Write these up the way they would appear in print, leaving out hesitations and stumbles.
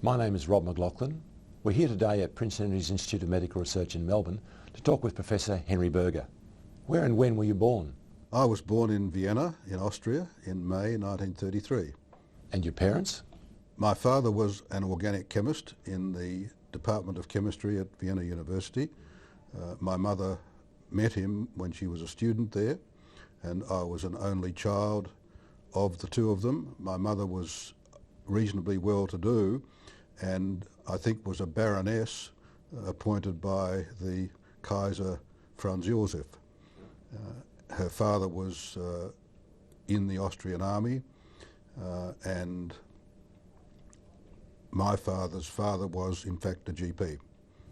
My name is Rob McLachlan. We're here today at Prince Henry's Institute of Medical Research in Melbourne to talk with Professor Henry Berger. Where and when were you born? I was born in Vienna, in Austria, in May 1933. And your parents? My father was an organic chemist in the Department of Chemistry at Vienna University. My mother met him when she was a student there, and I was an only child of the two of them. My mother was reasonably well-to-do, and I think was a baroness appointed by the Kaiser Franz Josef. Her father was in the Austrian army, and my father's father was in fact a GP.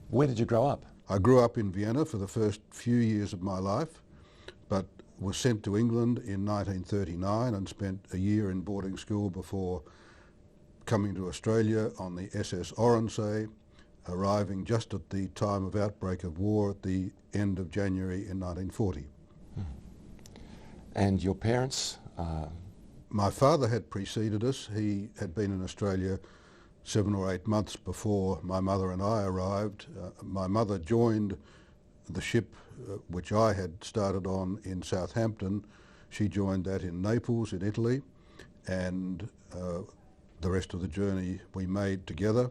Where did you grow up? I grew up in Vienna for the first few years of my life, but was sent to England in 1939 and spent a year in boarding school before coming to Australia on the SS Oronsay, arriving just at the time of outbreak of war at the end of January in 1940. And your parents? My father had preceded us. He had been in Australia 7 or 8 months before my mother and I arrived. My mother joined the ship which I had started on in Southampton. She joined that in Naples in Italy, and the rest of the journey we made together.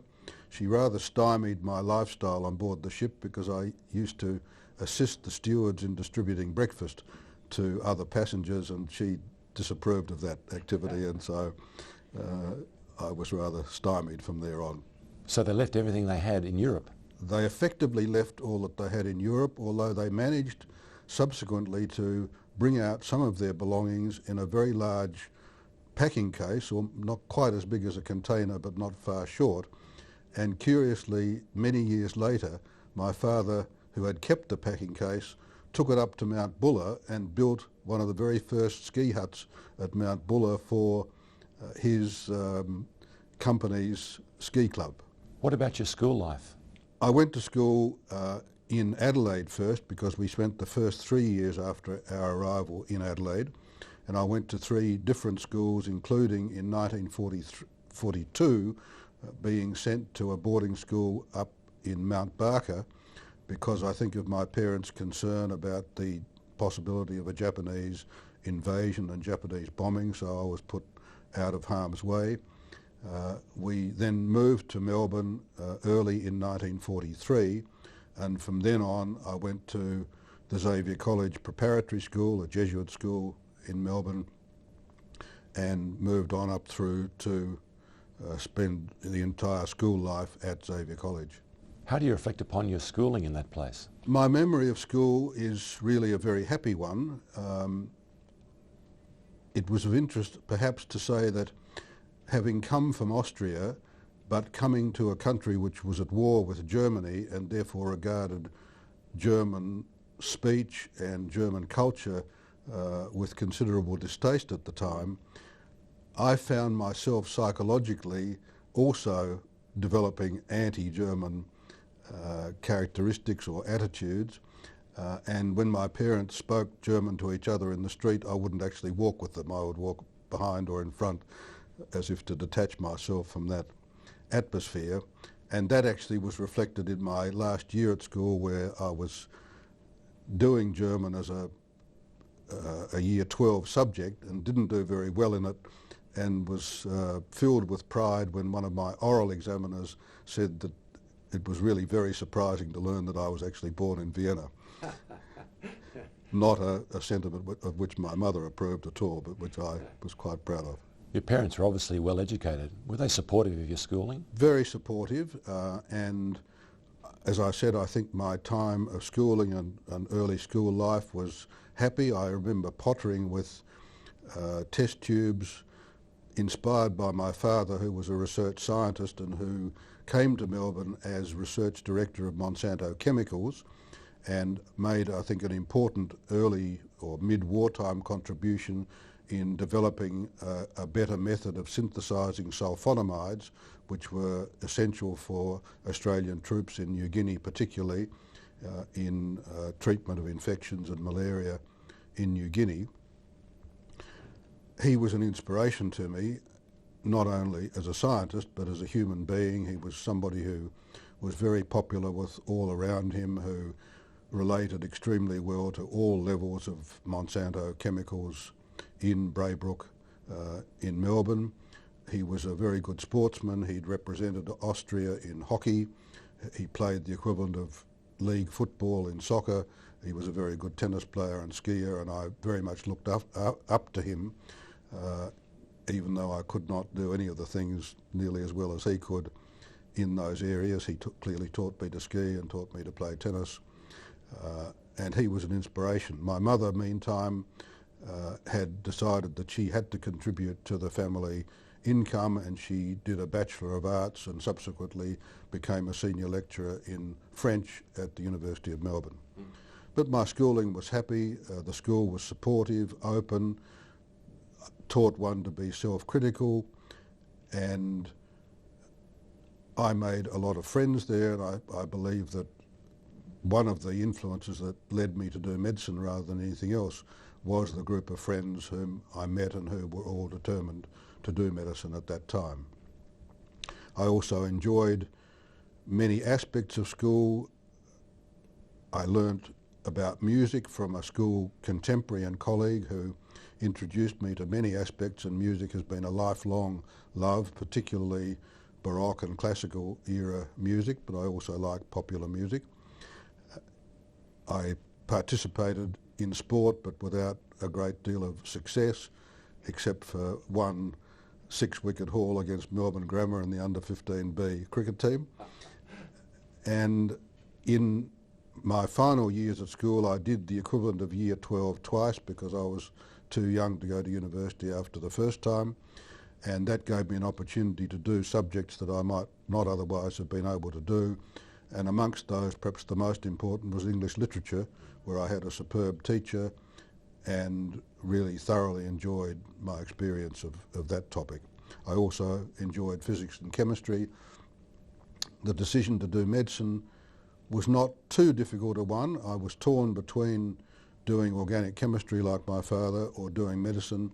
She rather stymied my lifestyle on board the ship because I used to assist the stewards in distributing breakfast to other passengers, and she disapproved of that activity, and so I was rather stymied from there on. So they left everything they had in Europe? They effectively left all that they had in Europe, although they managed subsequently to bring out some of their belongings in a very large packing case, or not quite as big as a container but not far short. And curiously, many years later, my father, who had kept the packing case, took it up to Mount Buller and built one of the very first ski huts at Mount Buller for his company's ski club. What about your school life? I went to school in Adelaide first, because we spent the first 3 years after our arrival in Adelaide, and I went to 3 different schools, including in 1942 being sent to a boarding school up in Mount Barker, because I think of my parents' concern about the possibility of a Japanese invasion and Japanese bombing, so I was put out of harm's way. We then moved to Melbourne early in 1943, and from then on I went to the Xavier College Preparatory School, a Jesuit school in Melbourne, and moved on up through to spend the entire school life at Xavier College. How do you reflect upon your schooling in that place? My memory of school is really a very happy one. It was of interest perhaps to say that having come from Austria, but coming to a country which was at war with Germany and therefore regarded German speech and German culture with considerable distaste at the time, I found myself psychologically also developing anti-German characteristics or attitudes, and when my parents spoke German to each other in the street, I wouldn't actually walk with them. I would walk behind or in front, as if to detach myself from that atmosphere. And that actually was reflected in my last year at school, where I was doing German as a year 12 subject and didn't do very well in it, and was filled with pride when one of my oral examiners said that it was really very surprising to learn that I was actually born in Vienna. Not a sentiment of which my mother approved at all, but which I was quite proud of. Your parents were obviously well educated. Were they supportive of your schooling? Very supportive, and as I said, I think my time of schooling and early school life was happy. I remember pottering with test tubes, inspired by my father, who was a research scientist and who came to Melbourne as research director of Monsanto Chemicals, and made, I think, an important early or mid-wartime contribution in developing a better method of synthesising sulfonamides, which were essential for Australian troops in New Guinea, particularly in treatment of infections and malaria in New Guinea. He was an inspiration to me. not only as a scientist but as a human being. He was somebody who was very popular with all around him, who related extremely well to all levels of Monsanto chemicals in Braybrook, in Melbourne. He was a very good sportsman. He'd represented Austria in hockey. He played the equivalent of league football in soccer. He was a very good tennis player and skier, and I very much looked up to him, even though I could not do any of the things nearly as well as he could in those areas. He clearly taught me to ski and taught me to play tennis, and he was an inspiration. My mother, meantime, had decided that she had to contribute to the family income, and she did a Bachelor of Arts and subsequently became a senior lecturer in French at the University of Melbourne. But my schooling was happy. The school was supportive, open, taught one to be self-critical, and I made a lot of friends there, and I believe that one of the influences that led me to do medicine rather than anything else was the group of friends whom I met and who were all determined to do medicine at that time. I also enjoyed many aspects of school. I learnt about music from a school contemporary and colleague who introduced me to many aspects, and music has been a lifelong love, particularly Baroque and classical era music, but I also like popular music. I participated in sport, but without a great deal of success, except for one 6-wicket haul against Melbourne Grammar in the under-15B cricket team. And in my final years at school, I did the equivalent of Year 12 twice because I was too young to go to university after the first time, and that gave me an opportunity to do subjects that I might not otherwise have been able to do. And amongst those, perhaps the most important was English literature, where I had a superb teacher and really thoroughly enjoyed my experience of that topic. I also enjoyed physics and chemistry. The decision to do medicine was not too difficult a one. I was torn between doing organic chemistry like my father or doing medicine.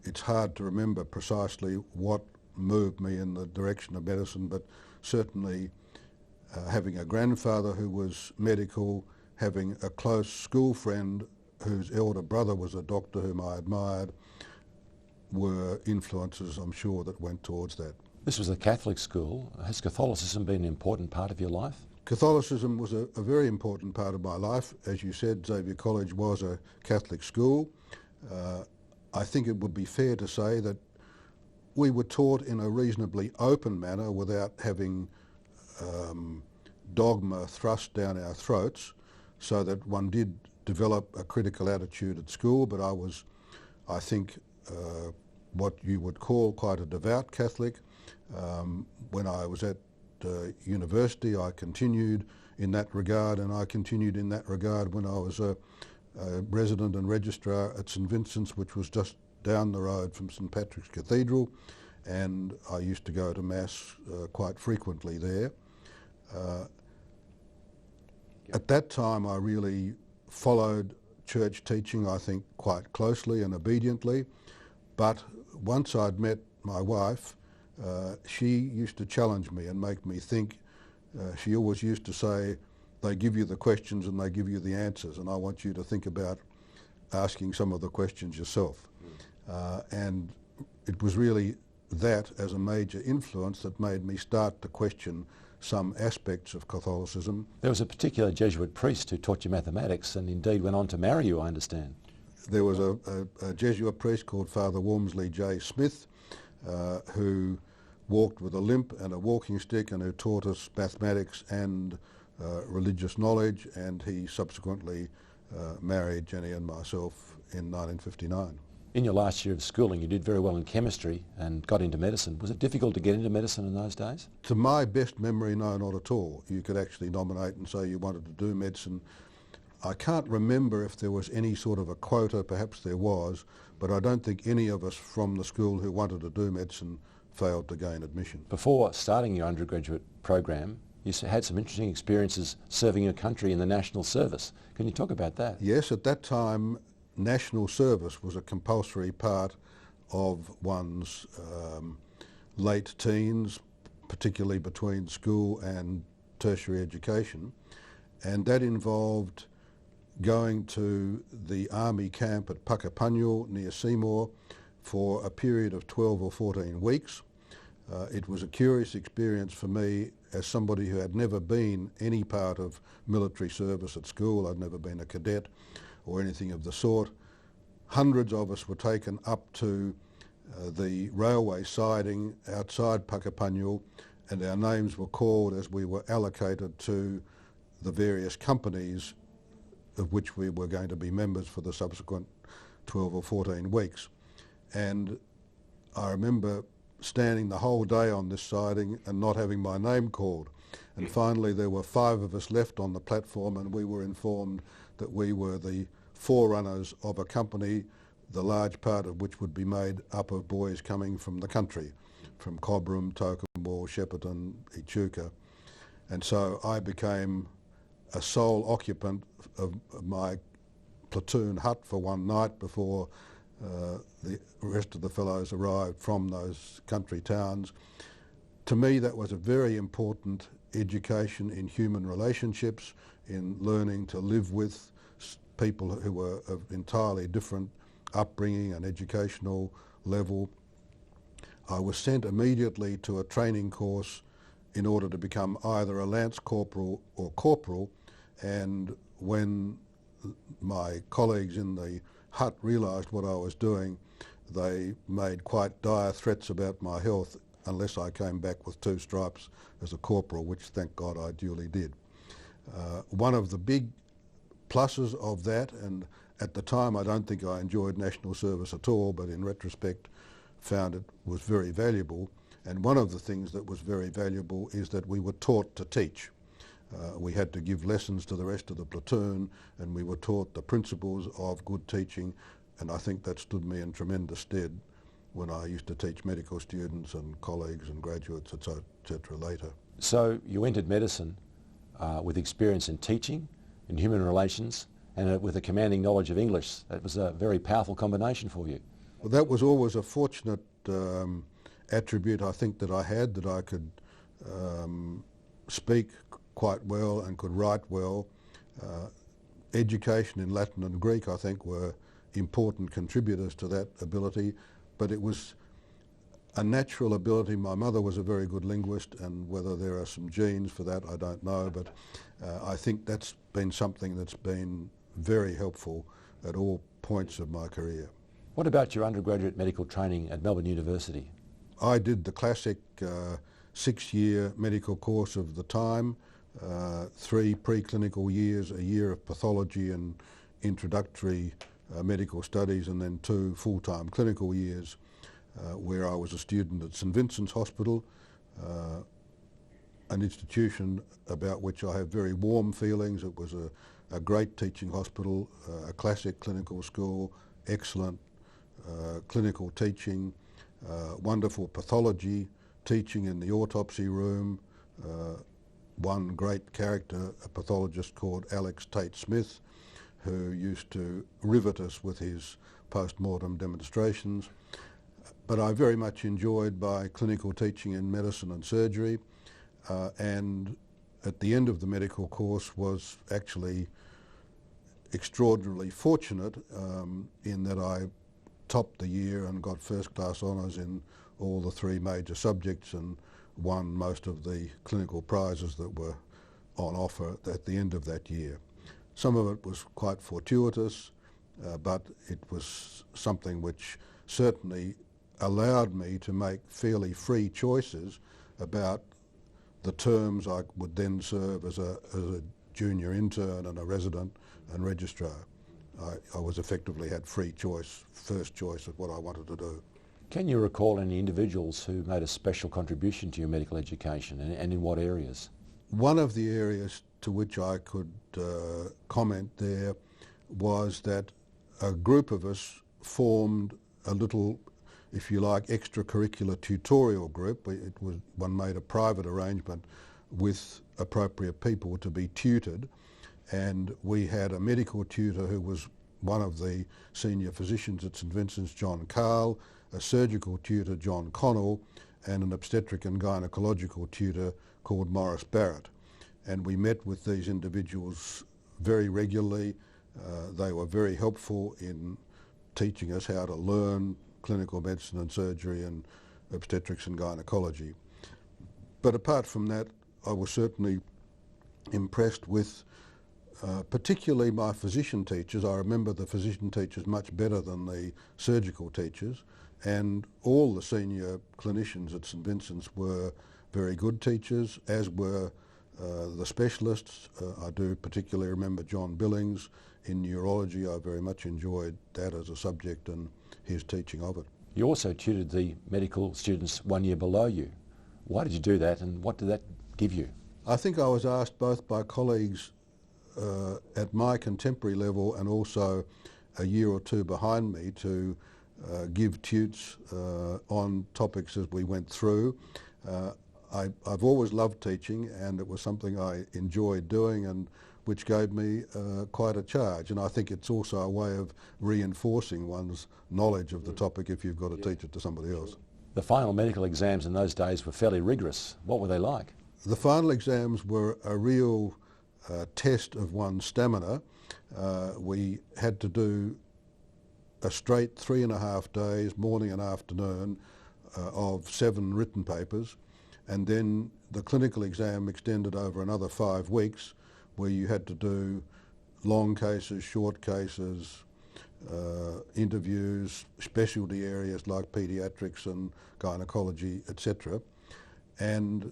It's hard to remember precisely what moved me in the direction of medicine, but certainly having a grandfather who was medical, having a close school friend whose elder brother was a doctor whom I admired, were influences, I'm sure, that went towards that. This was a Catholic school. Has Catholicism been an important part of your life? Catholicism was a very important part of my life. As you said, Xavier College was a Catholic school. I think it would be fair to say that we were taught in a reasonably open manner without having dogma thrust down our throats, so that one did develop a critical attitude at school, but I was, I think, what you would call quite a devout Catholic. When I was at university, I continued in that regard, and I continued in that regard when I was a resident and registrar at St Vincent's, which was just down the road from St Patrick's Cathedral, and I used to go to Mass quite frequently there. At that time, I really followed church teaching, I think, quite closely and obediently, but once I'd met my wife, she used to challenge me and make me think. She always used to say, they give you the questions and they give you the answers, and I want you to think about asking some of the questions yourself. And it was really that as a major influence that made me start to question some aspects of Catholicism. There was a particular Jesuit priest who taught you mathematics and indeed went on to marry you, I understand. There was a Jesuit priest called Father Wormsley J. Smith, who walked with a limp and a walking stick and who taught us mathematics and religious knowledge, and he subsequently married Jenny and myself in 1959. In your last year of schooling, you did very well in chemistry and got into medicine. Was it difficult to get into medicine in those days? To my best memory, no, not at all. You could actually nominate and say you wanted to do medicine. I can't remember if there was any sort of a quota, perhaps there was, but I don't think any of us from the school who wanted to do medicine failed to gain admission. Before starting your undergraduate program, you had some interesting experiences serving your country in the national service. Can you talk about that? Yes, at that time, national service was a compulsory part of one's late teens, particularly between school and tertiary education, and that involved going to the army camp at Puckapunyal near Seymour for a period of 12 or 14 weeks. It was a curious experience for me as somebody who had never been any part of military service at school. I'd never been a cadet or anything of the sort. Hundreds of us were taken up to the railway siding outside Puckapunyal, and our names were called as we were allocated to the various companies of which we were going to be members for the subsequent 12 or 14 weeks. And I remember standing the whole day on this siding and not having my name called. And finally there were 5 of us left on the platform, and we were informed that we were the forerunners of a company, the large part of which would be made up of boys coming from the country, from Cobram, Tokemwal, Shepparton, Echuca. And so I became a sole occupant of my platoon hut for one night before the rest of the fellows arrived from those country towns. To me, that was a very important education in human relationships, in learning to live with people who were of entirely different upbringing and educational level. I was sent immediately to a training course in order to become either a lance corporal or corporal, and when my colleagues in the hut realised what I was doing, they made quite dire threats about my health unless I came back with 2 stripes as a corporal, which thank God I duly did. One of the big pluses of that, and at the time I don't think I enjoyed national service at all, but in retrospect found it was very valuable, and one of the things that was very valuable is that we were taught to teach. We had to give lessons to the rest of the platoon, and we were taught the principles of good teaching, and I think that stood me in tremendous stead when I used to teach medical students and colleagues and graduates, etc. later. So you entered medicine with experience in teaching, in human relations, and with a commanding knowledge of English. That was a very powerful combination for you. Well, that was always a fortunate attribute I think that I had, that I could speak quite well and could write well. Education in Latin and Greek, I think, were important contributors to that ability, but it was a natural ability. My mother was a very good linguist, and whether there are some genes for that I don't know, but I think that's been something that's been very helpful at all points of my career. What about your undergraduate medical training at Melbourne University? I did the classic 6-year medical course of the time, 3 preclinical years, a year of pathology and introductory medical studies, and then 2 full-time clinical years where I was a student at St Vincent's Hospital, an institution about which I have very warm feelings. It was a great teaching hospital, a classic clinical school, excellent clinical teaching, wonderful pathology teaching in the autopsy room. One great character, a pathologist called Alex Tate Smith, who used to rivet us with his post-mortem demonstrations. But I very much enjoyed my clinical teaching in medicine and surgery, and at the end of the medical course was actually extraordinarily fortunate in that I topped the year and got first-class honours in all the 3 major subjects and won most of the clinical prizes that were on offer at the end of that year. Some of it was quite fortuitous, but it was something which certainly allowed me to make fairly free choices about the terms I would then serve as a junior intern and a resident and registrar. I was effectively had free choice, first choice of what I wanted to do. Can you recall any individuals who made a special contribution to your medical education, and in what areas? One of the areas to which I could comment there was that a group of us formed a little, if you like, extracurricular tutorial group. One made a private arrangement with appropriate people to be tutored, and we had a medical tutor who was one of the senior physicians at St Vincent's, John Carl, a surgical tutor, John Connell, and an obstetric and gynecological tutor called Morris Barrett. And we met with these individuals very regularly. They were very helpful in teaching us how to learn clinical medicine and surgery and obstetrics and gynecology. But apart from that, I was certainly impressed with particularly my physician teachers. I remember the physician teachers much better than the surgical teachers, and all the senior clinicians at St Vincent's were very good teachers, as were the specialists. I do particularly remember John Billings in neurology. I very much enjoyed that as a subject and his teaching of it. You also tutored the medical students 1 year below you. Why did you do that, and what did that give you? I think I was asked both by colleagues at my contemporary level and also a year or two behind me to give tutes on topics as we went through. I've always loved teaching, and it was something I enjoyed doing, and which gave me quite a charge. And I think it's also a way of reinforcing one's knowledge of the topic if you've got to teach it to somebody else. The final medical exams in those days were fairly rigorous. What were they like? The final exams were a real test of one's stamina. We had to do a straight 3.5 days, morning and afternoon, of 7 written papers, and then the clinical exam extended over another 5 weeks, where you had to do long cases, short cases, interviews, specialty areas like paediatrics and gynecology, etc. And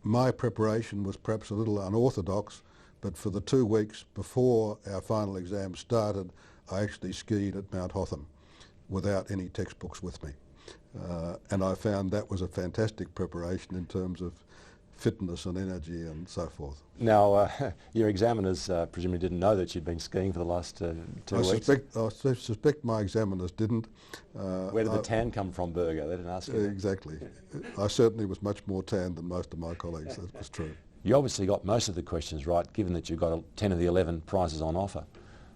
my preparation was perhaps a little unorthodox, but for the 2 weeks before our final exam started, I actually skied at Mount Hotham without any textbooks with me. And I found that was a fantastic preparation in terms of fitness and energy and so forth. Now, your examiners presumably didn't know that you'd been skiing for the last 2 weeks. I suspect my examiners didn't. Where did the tan come from, Burger? They didn't ask you. Exactly. I certainly was much more tan than most of my colleagues, that was true. You obviously got most of the questions right, given that you got 10 of the 11 prizes on offer.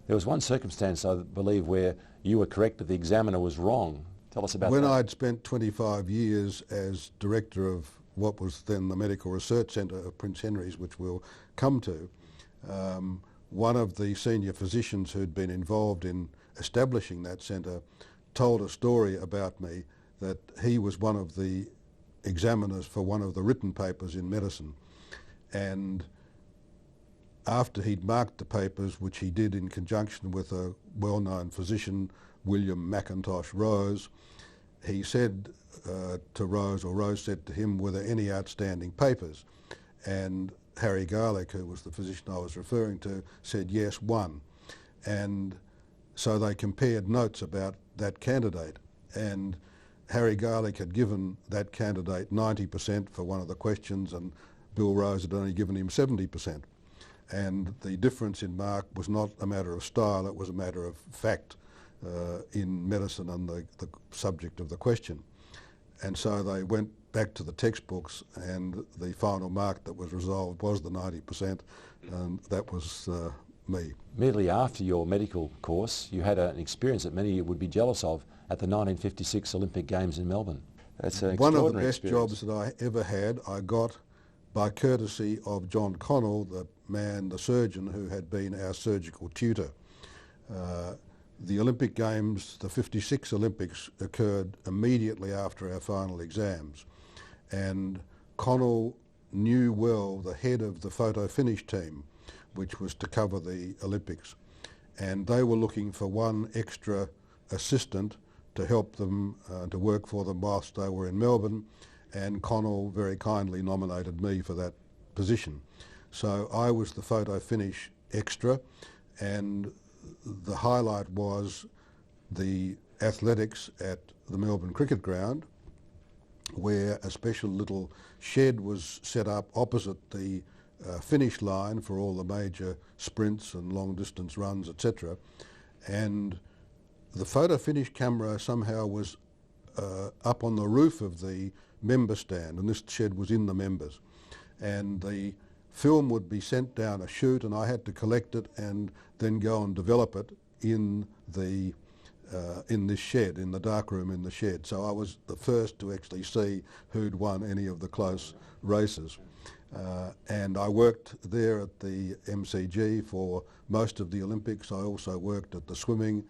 There was one circumstance, I believe, where you were correct but the examiner was wrong. Tell us about that. When I'd spent 25 years as director of what was then the Medical Research Centre of Prince Henry's, which we'll come to, one of the senior physicians who'd been involved in establishing that centre told a story about me that he was one of the examiners for one of the written papers in medicine. And after he'd marked the papers, which he did in conjunction with a well-known physician, William McIntosh Rose, he said to Rose, or Rose said to him, were there any outstanding papers? And Harry Garlick, who was the physician I was referring to, said yes, one. And so they compared notes about that candidate, and Harry Garlick had given that candidate 90% for one of the questions, and Bill Rose had only given him 70%. And the difference in mark was not a matter of style, it was a matter of fact in medicine and the subject of the question. And so they went back to the textbooks, and the final mark that was resolved was the 90%, and that was me. Immediately after your medical course, you had an experience that many would be jealous of at the 1956 Olympic Games in Melbourne. That's an one of the best experience. jobs that I ever had, I got by courtesy of John Connell, the surgeon who had been our surgical tutor. The Olympic Games, the 56 Olympics, occurred immediately after our final exams, and Connell knew well the head of the photo finish team, which was to cover the Olympics, and they were looking for one extra assistant to help them, to work for them whilst they were in Melbourne, and Connell very kindly nominated me for that position. So I was the photo finish extra, and the highlight was the athletics at the Melbourne Cricket Ground, where a special little shed was set up opposite the finish line for all the major sprints and long distance runs, etc. And the photo finish camera somehow was up on the roof of the member stand, and this shed was in the members. And the film would be sent down a chute, and I had to collect it and then go and develop it in the in this shed, in the dark room in the shed. So I was the first to actually see who'd won any of the close races. And I worked there at the MCG for most of the Olympics. I also worked at the swimming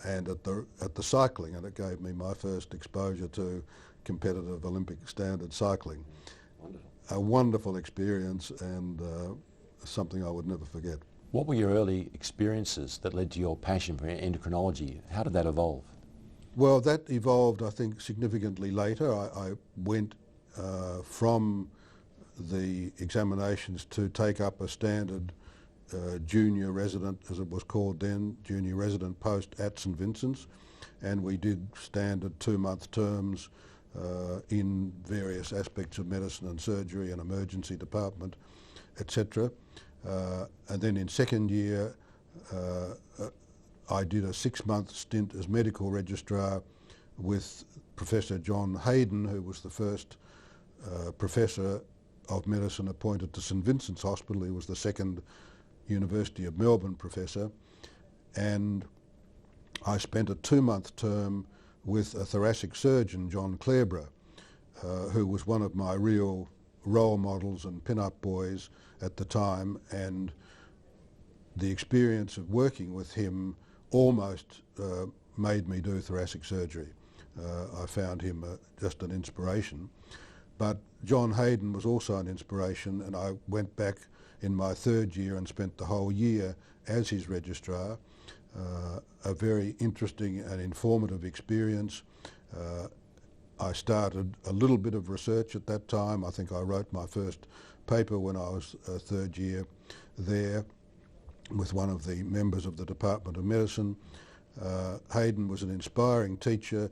and at the cycling, and it gave me my first exposure to competitive Olympic standard cycling. Wonderful. A wonderful experience, and something I would never forget. What were your early experiences that led to your passion for endocrinology? How did that evolve? Well, that evolved, I think, significantly later. I went from the examinations to take up a standard junior resident, as it was called then, junior resident post at St Vincent's, and we did standard 2-month terms in various aspects of medicine and surgery and emergency department, etc. And then in second year I did a 6-month stint as medical registrar with Professor John Hayden, who was the first professor of medicine appointed to St Vincent's Hospital. He was the second University of Melbourne professor, and I spent a 2-month term with a thoracic surgeon, John Clareborough, who was one of my real role models and pin-up boys at the time, and the experience of working with him almost made me do thoracic surgery. I found him just an inspiration. But John Hayden was also an inspiration, and I went back in my third year and spent the whole year as his registrar. A very interesting and informative experience. I started a little bit of research at that time. I think I wrote my first paper when I was third year there with one of the members of the Department of Medicine. Hayden was an inspiring teacher.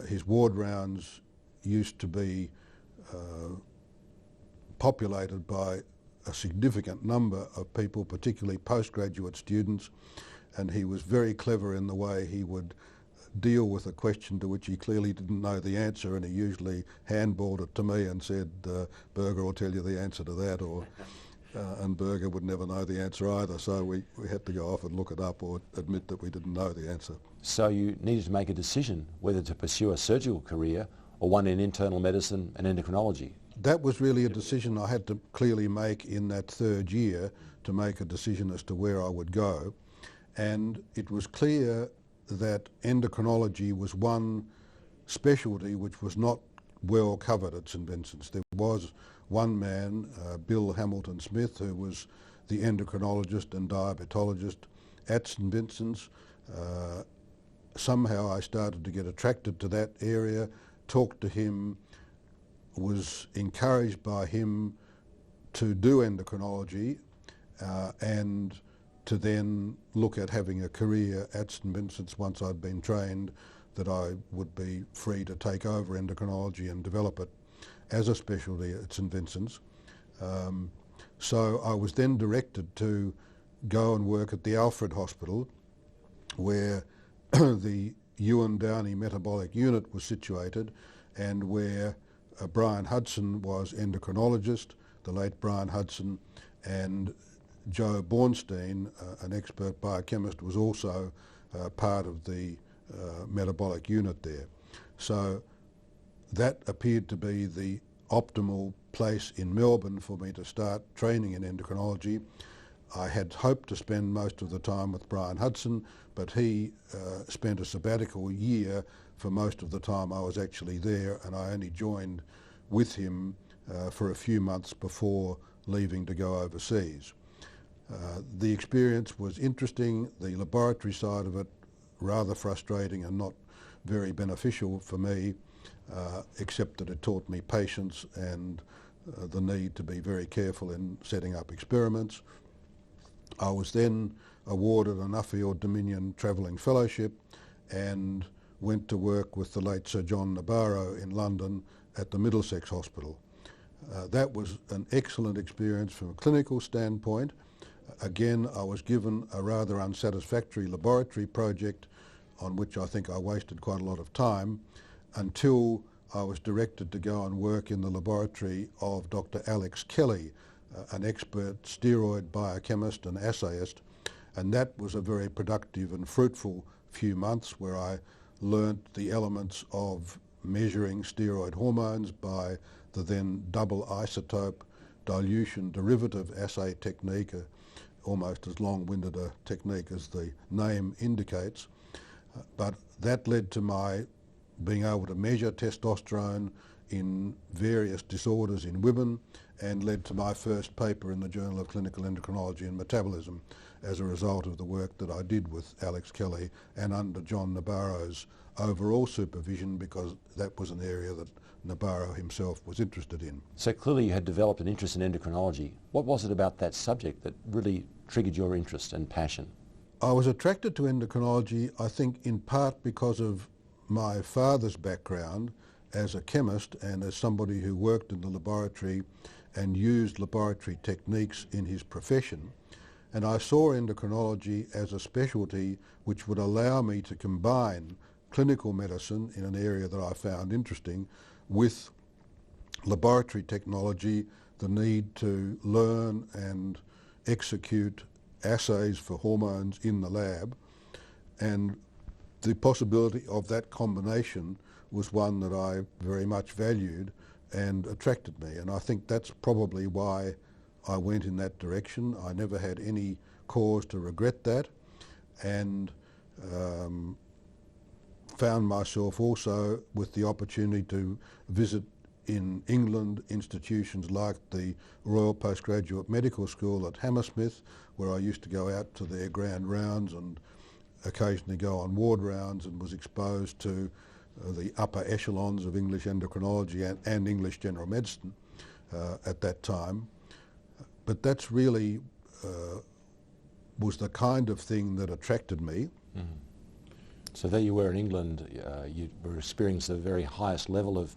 His ward rounds used to be populated by a significant number of people, particularly postgraduate students, and he was very clever in the way he would deal with a question to which he clearly didn't know the answer, and he usually handballed it to me and said, Berger will tell you the answer to that, or and Berger would never know the answer either, so we had to go off and look it up or admit that we didn't know the answer. So you needed to make a decision whether to pursue a surgical career or one in internal medicine and endocrinology. That was really a decision I had to clearly make in that third year, to make a decision as to where I would go. And it was clear that endocrinology was one specialty which was not well covered at St Vincent's. There was one man, Bill Hamilton Smith, who was the endocrinologist and diabetologist at St Vincent's. Somehow I started to get attracted to that area, talked to him, was encouraged by him to do endocrinology and to then look at having a career at St Vincent's once I'd been trained, that I would be free to take over endocrinology and develop it as a specialty at St Vincent's. So I was then directed to go and work at the Alfred Hospital, where the Ewan Downey Metabolic Unit was situated, and where Brian Hudson was endocrinologist, the late Brian Hudson, and Joe Bornstein, an expert biochemist, was also part of the metabolic unit there. So that appeared to be the optimal place in Melbourne for me to start training in endocrinology. I had hoped to spend most of the time with Brian Hudson, but he spent a sabbatical year for most of the time I was actually there, and I only joined with him for a few months before leaving to go overseas. The experience was interesting, the laboratory side of it rather frustrating and not very beneficial for me, except that it taught me patience and the need to be very careful in setting up experiments. I was then awarded an Nuffield Dominion Travelling Fellowship and went to work with the late Sir John Nabarro in London at the Middlesex Hospital. That was an excellent experience from a clinical standpoint. Again, I was given a rather unsatisfactory laboratory project on which I think I wasted quite a lot of time, until I was directed to go and work in the laboratory of Dr. Alex Kelly, an expert steroid biochemist and assayist, and that was a very productive and fruitful few months where I learnt the elements of measuring steroid hormones by the then double isotope dilution derivative assay technique, almost as long-winded a technique as the name indicates. But that led to my being able to measure testosterone in various disorders in women, and led to my first paper in the Journal of Clinical Endocrinology and Metabolism as a result of the work that I did with Alex Kelly and under John Nabarro's overall supervision, because that was an area that Nabarro himself was interested in. So clearly you had developed an interest in endocrinology. What was it about that subject that really triggered your interest and passion? I was attracted to endocrinology, I think, in part because of my father's background as a chemist and as somebody who worked in the laboratory and used laboratory techniques in his profession. And I saw endocrinology as a specialty which would allow me to combine clinical medicine in an area that I found interesting with laboratory technology, the need to learn and execute assays for hormones in the lab, and the possibility of that combination was one that I very much valued and attracted me, and I think that's probably why I went in that direction. I never had any cause to regret that, and found myself also with the opportunity to visit in England institutions like the Royal Postgraduate Medical School at Hammersmith, where I used to go out to their grand rounds and occasionally go on ward rounds, and was exposed to the upper echelons of English endocrinology and English general medicine at that time. But that's really was the kind of thing that attracted me. Mm-hmm. So there you were in England, you were experiencing the very highest level of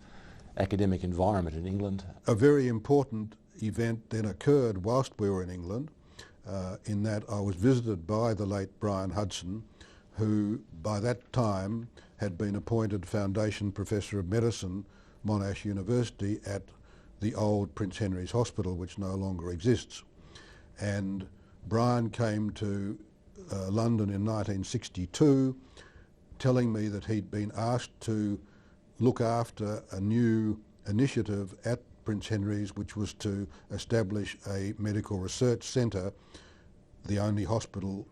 academic environment in England. A very important event then occurred whilst we were in England, in that I was visited by the late Brian Hudson, who by that time had been appointed Foundation Professor of Medicine, Monash University, at the old Prince Henry's Hospital, which no longer exists. And Brian came to London in 1962, telling me that he'd been asked to look after a new initiative at Prince Henry's, which was to establish a medical research centre, the only hospital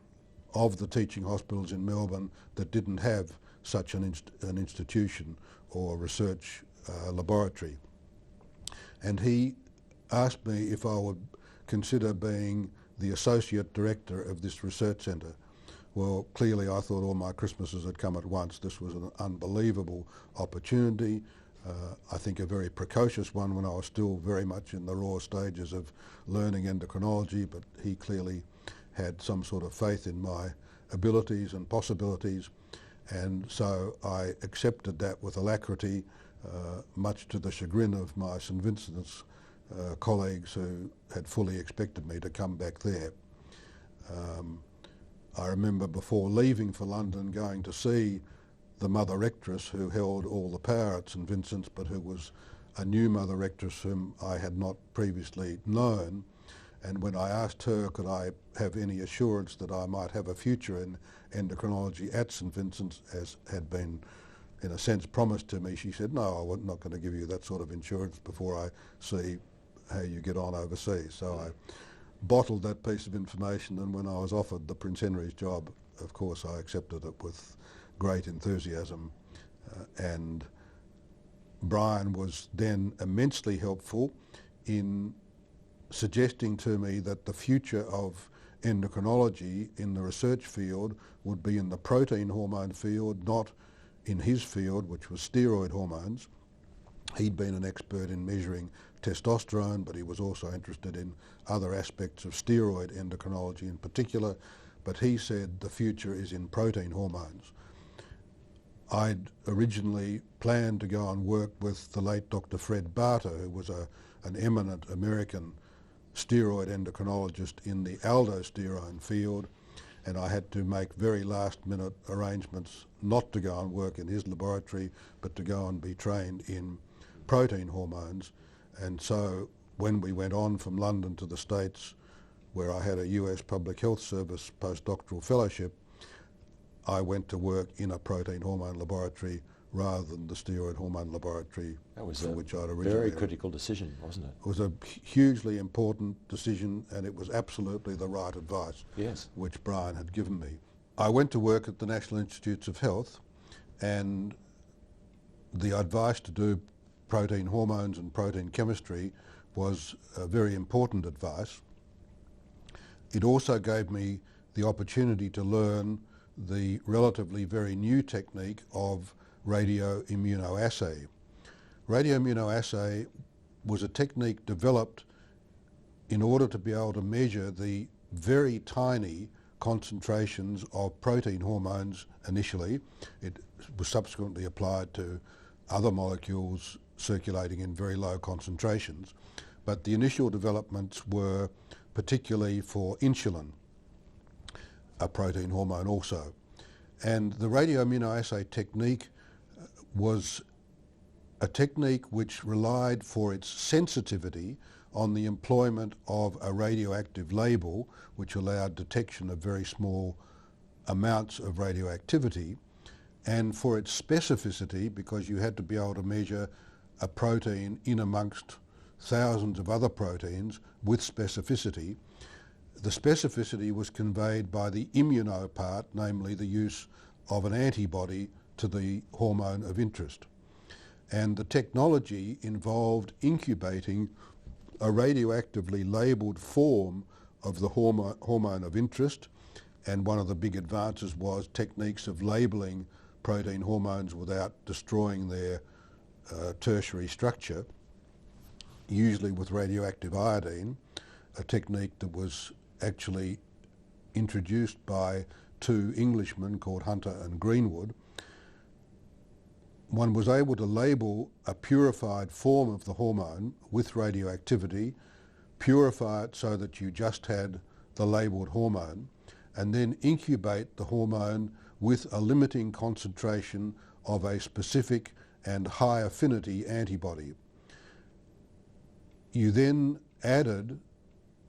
of the teaching hospitals in Melbourne that didn't have such an institution or research laboratory. And he asked me if I would consider being the associate director of this research centre. Well, clearly I thought all my Christmases had come at once. This was an unbelievable opportunity, I think a very precocious one when I was still very much in the raw stages of learning endocrinology, but he clearly had some sort of faith in my abilities and possibilities, and so I accepted that with alacrity, much to the chagrin of my St Vincent's colleagues who had fully expected me to come back there. I remember before leaving for London going to see the Mother Rectress who held all the power at St Vincent's, but who was a new Mother Rectress whom I had not previously known. And when I asked her could I have any assurance that I might have a future in endocrinology at St Vincent's, as had been in a sense promised to me, she said, no, I'm not going to give you that sort of insurance before I see how you get on overseas. So I bottled that piece of information, and when I was offered the Prince Henry's job, of course I accepted it with great enthusiasm. And Brian was then immensely helpful in suggesting to me that the future of endocrinology in the research field would be in the protein hormone field, not in his field, which was steroid hormones. He'd been an expert in measuring testosterone, but he was also interested in other aspects of steroid endocrinology in particular, but he said the future is in protein hormones. I'd originally planned to go and work with the late Dr. Fred Barter, who was an eminent American steroid endocrinologist in the aldosterone field, and I had to make very last-minute arrangements not to go and work in his laboratory, but to go and be trained in protein hormones. And so when we went on from London to the States, where I had a US Public Health Service postdoctoral fellowship, I went to work in a protein hormone laboratory rather than the steroid hormone laboratory from which I'd originally. Very critical decision, wasn't it? It was a hugely important decision, and it was absolutely the right advice, yes, which Brian had given me. I went to work at the National Institutes of Health, and the advice to do protein hormones and protein chemistry was very important advice. It also gave me the opportunity to learn the relatively very new technique of radioimmunoassay. Radioimmunoassay was a technique developed in order to be able to measure the very tiny concentrations of protein hormones initially. It was subsequently applied to other molecules circulating in very low concentrations, but the initial developments were particularly for insulin, a protein hormone also. And the radioimmunoassay technique was a technique which relied for its sensitivity on the employment of a radioactive label which allowed detection of very small amounts of radioactivity, and for its specificity, because you had to be able to measure a protein in amongst thousands of other proteins with specificity. The specificity was conveyed by the immuno part, namely the use of an antibody to the hormone of interest. And the technology involved incubating a radioactively labelled form of the hormone of interest, and one of the big advances was techniques of labelling protein hormones without destroying their tertiary structure, usually with radioactive iodine, a technique that was actually introduced by two Englishmen called Hunter and Greenwood. One was able to label a purified form of the hormone with radioactivity, purify it so that you just had the labelled hormone, and then incubate the hormone with a limiting concentration of a specific and high affinity antibody. You then added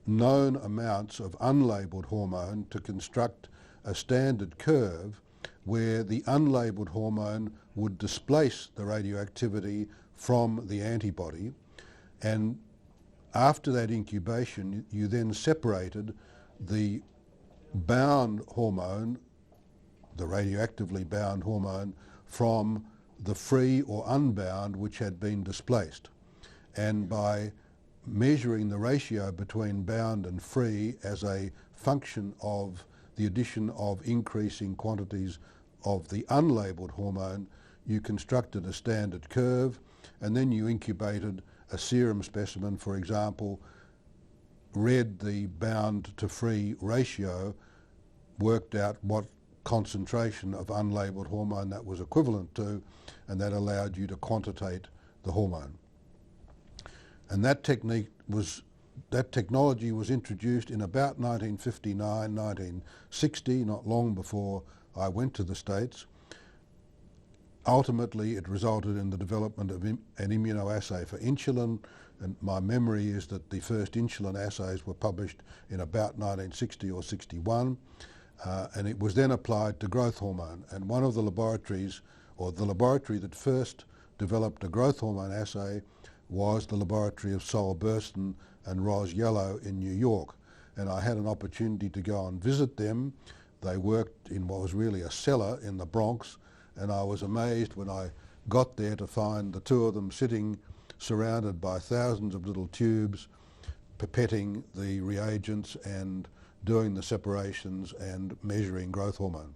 known amounts of unlabelled hormone to construct a standard curve where the unlabelled hormone would displace the radioactivity from the antibody, and after that incubation you then separated the bound hormone, the radioactively bound hormone, from the free or unbound which had been displaced. And by measuring the ratio between bound and free as a function of the addition of increasing quantities of the unlabelled hormone, you constructed a standard curve, and then you incubated a serum specimen, for example, read the bound to free ratio, worked out what concentration of unlabelled hormone that was equivalent to, and that allowed you to quantitate the hormone. And that technology was introduced in about 1959, 1960, not long before I went to the States. Ultimately, it resulted in the development of an immunoassay for insulin, and my memory is that the first insulin assays were published in about 1960 or 61, and it was then applied to growth hormone. And one of the laboratories, or the laboratory that first developed a growth hormone assay, was the laboratory of Sol Burstyn and Ros Yellow in New York. And I had an opportunity to go and visit them. They worked in what was really a cellar in the Bronx, and I was amazed when I got there to find the two of them sitting surrounded by thousands of little tubes, pipetting the reagents and doing the separations and measuring growth hormone.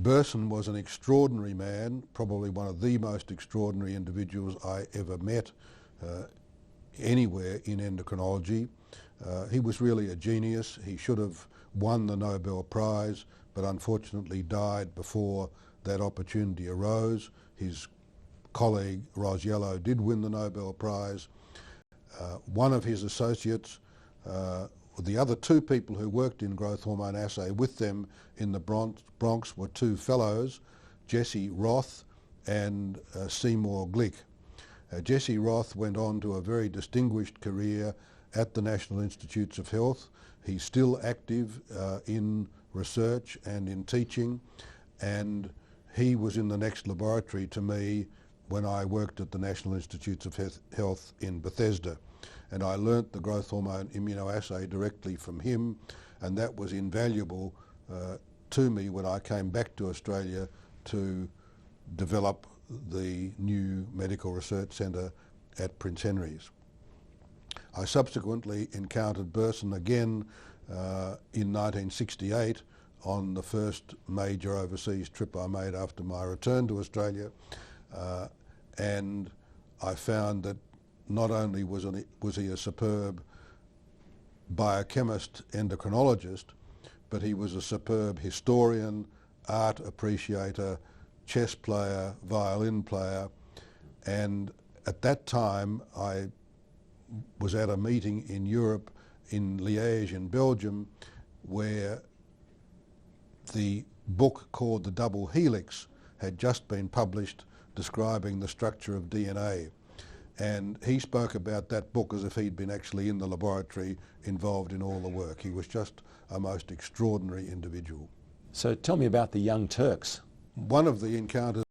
Burstyn was an extraordinary man, probably one of the most extraordinary individuals I ever met anywhere in endocrinology. He was really a genius. He should have won the Nobel Prize, but unfortunately died before that opportunity arose. His colleague Ros Yellow did win the Nobel Prize. One of his associates, the other two people who worked in growth hormone assay with them in the Bronx were two fellows, Jesse Roth and Seymour Glick. Jesse Roth went on to a very distinguished career at the National Institutes of Health. He's still active in research and in teaching, and he was in the next laboratory to me when I worked at the National Institutes of Health in Bethesda, and I learnt the growth hormone immunoassay directly from him, and that was invaluable to me when I came back to Australia to develop the new Medical Research Centre at Prince Henry's. I subsequently encountered Burson again in 1968 on the first major overseas trip I made after my return to Australia, and I found that not only was he a superb biochemist, endocrinologist, but he was a superb historian, art appreciator, chess player, violin player, and at that time I was at a meeting in Europe, in Liège in Belgium, where the book called The Double Helix had just been published describing the structure of DNA. And he spoke about that book as if he'd been actually in the laboratory involved in all the work. He was just a most extraordinary individual. So tell me about the Young Turks. One of the encounters